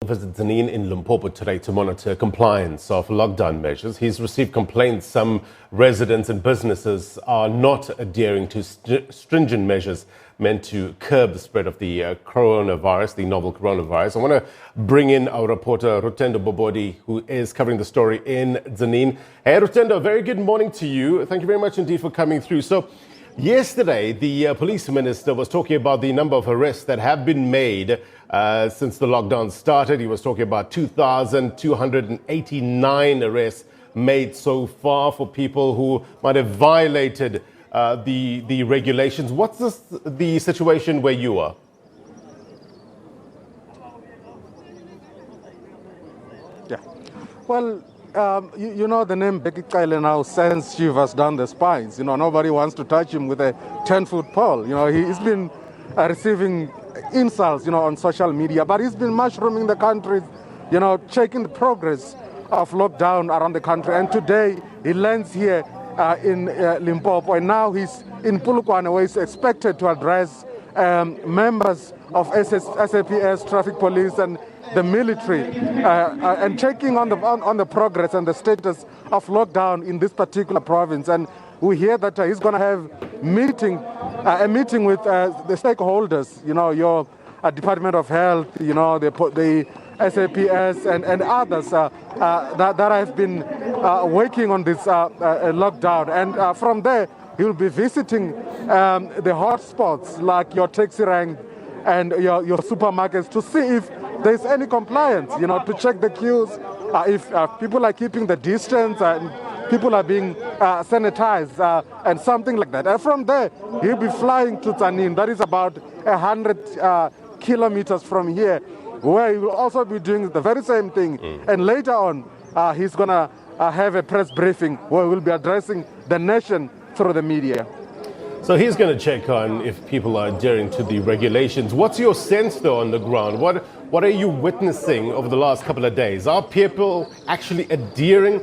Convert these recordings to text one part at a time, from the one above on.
Visit Tzaneen in Limpopo today to monitor compliance of lockdown measures. He's received complaints some residents and businesses are not adhering to stringent measures meant to curb the spread of the coronavirus, the novel coronavirus. I want to bring in our reporter, Lutendo Bobodi, who is covering the story in Tzaneen. Hey, Lutendo, very good morning to you. Thank you very much indeed for coming through. So, yesterday, the police minister was talking about the number of arrests that have been made since the lockdown started. He was talking about 2,289 arrests made so far for people who might have violated the regulations. What's the situation where you are? Yeah. Well, you know the name Bheki Cele now sends shivers down the spines. You know, nobody wants to touch him with a 10-foot pole. You know, he's been receiving insults, on social media, but he's been mushrooming the country, checking the progress of lockdown around the country. And today he lands here in Limpopo, and now he's in Polokwane, where he's expected to address members of SABC, traffic police, and the military, and checking on the progress and the status of lockdown in this particular province. And we hear that he's going to have a meeting with the stakeholders, your Department of Health, the SABC and others that have been working on this lockdown. And from there, he'll be visiting the hotspots like your taxi rank and your supermarkets to see if there's any compliance, to check the queues, if people are keeping the distance and people are being sanitized and something like that. And from there, he'll be flying to Tzaneen. That is about 100 kilometers from here, where he will also be doing the very same thing. And later on, he's going to have a press briefing where we'll be addressing the nation through the media. So he's going to check on if people are adhering to the regulations. What's your sense, though, on the ground? What are you witnessing over the last couple of days? Are people actually adhering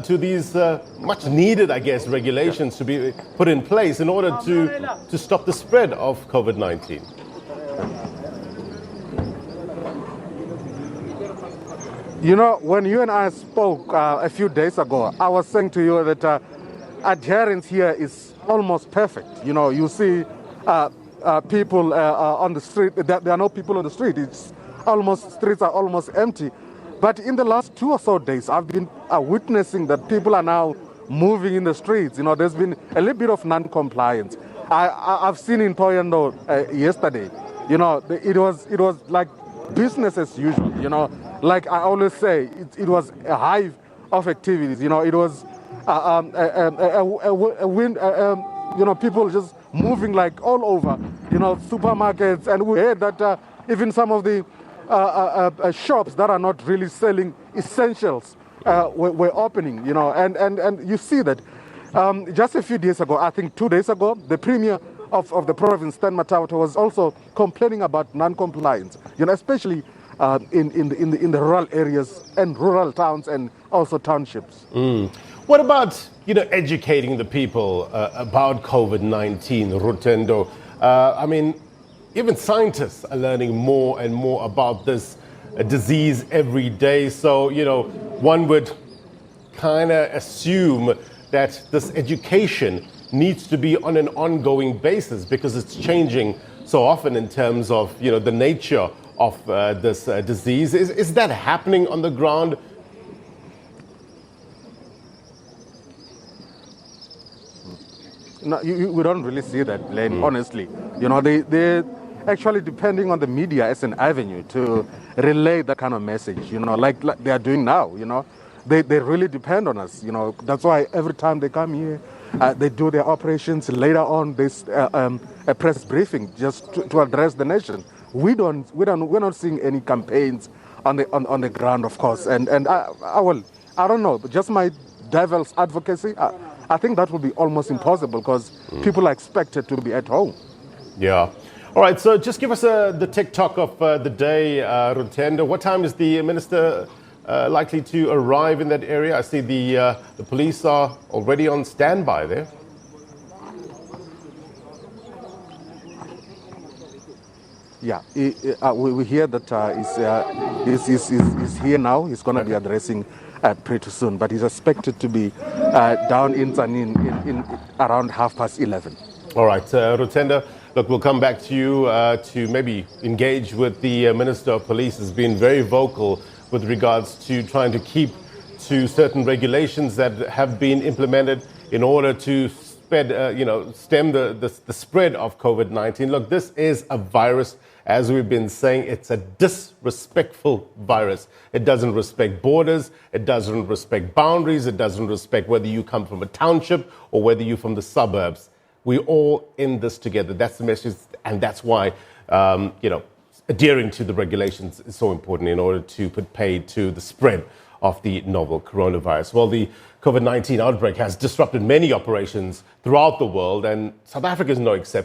to these much needed, I guess, regulations to be put in place in order to stop the spread of COVID-19? When you and I spoke a few days ago, I was saying to you that adherence here is almost perfect. You see people on the street. There are no people on the street. Streets are almost empty. But in the last 2 or so days, I've been witnessing that people are now moving in the streets. There's been a little bit of non-compliance. I've seen in Toyando yesterday. It was like business as usual. Like I always say, it was a hive of activities. It was people just moving like all over. Supermarkets, and we heard that even some of the shops that are not really selling essentials were opening, and you see that. Just a few days ago, I think 2 days ago, the Premier of the province, Stan Matawata, was also complaining about non-compliance, especially in the rural areas and rural towns and also townships. What about, educating the people about COVID-19, Lutendo? I mean, even scientists are learning more and more about this disease every day. So, one would kind of assume that this education needs to be on an ongoing basis because it's changing so often in terms of, the nature of this disease. Is that happening on the ground? No, we don't really see that, Len, honestly. They're actually depending on the media as an avenue to relay that kind of message, like they are doing now, They really depend on us, That's why every time they come here, they do their operations. Later on, there's a press briefing just to address the nation. We're not seeing any campaigns on the ground, of course. And I don't know, but just my devil's advocacy, I think that would be almost impossible because people are expected to be at home. Yeah. All right. So just give us the TikTok of the day, Lutendo. What time is the minister likely to arrive in that area? I see the police are already on standby there. Yeah, we hear that he's here now. He's going to be addressing pretty soon, but he's expected to be down in Tzaneen in around 11:30. All right, Lutendo, look, we'll come back to you to maybe engage with the Minister of Police. Has been very vocal with regards to trying to keep to certain regulations that have been implemented in order to stem the spread of COVID-19. Look, this is a virus, as we've been saying. It's a disrespectful virus. It doesn't respect borders. It doesn't respect boundaries. It doesn't respect whether you come from a township or whether you're from the suburbs. We're all in this together. That's the message, and that's why adhering to the regulations is so important in order to put paid to the spread of the novel coronavirus. Well, the COVID-19 outbreak has disrupted many operations throughout the world, and South Africa is no exception.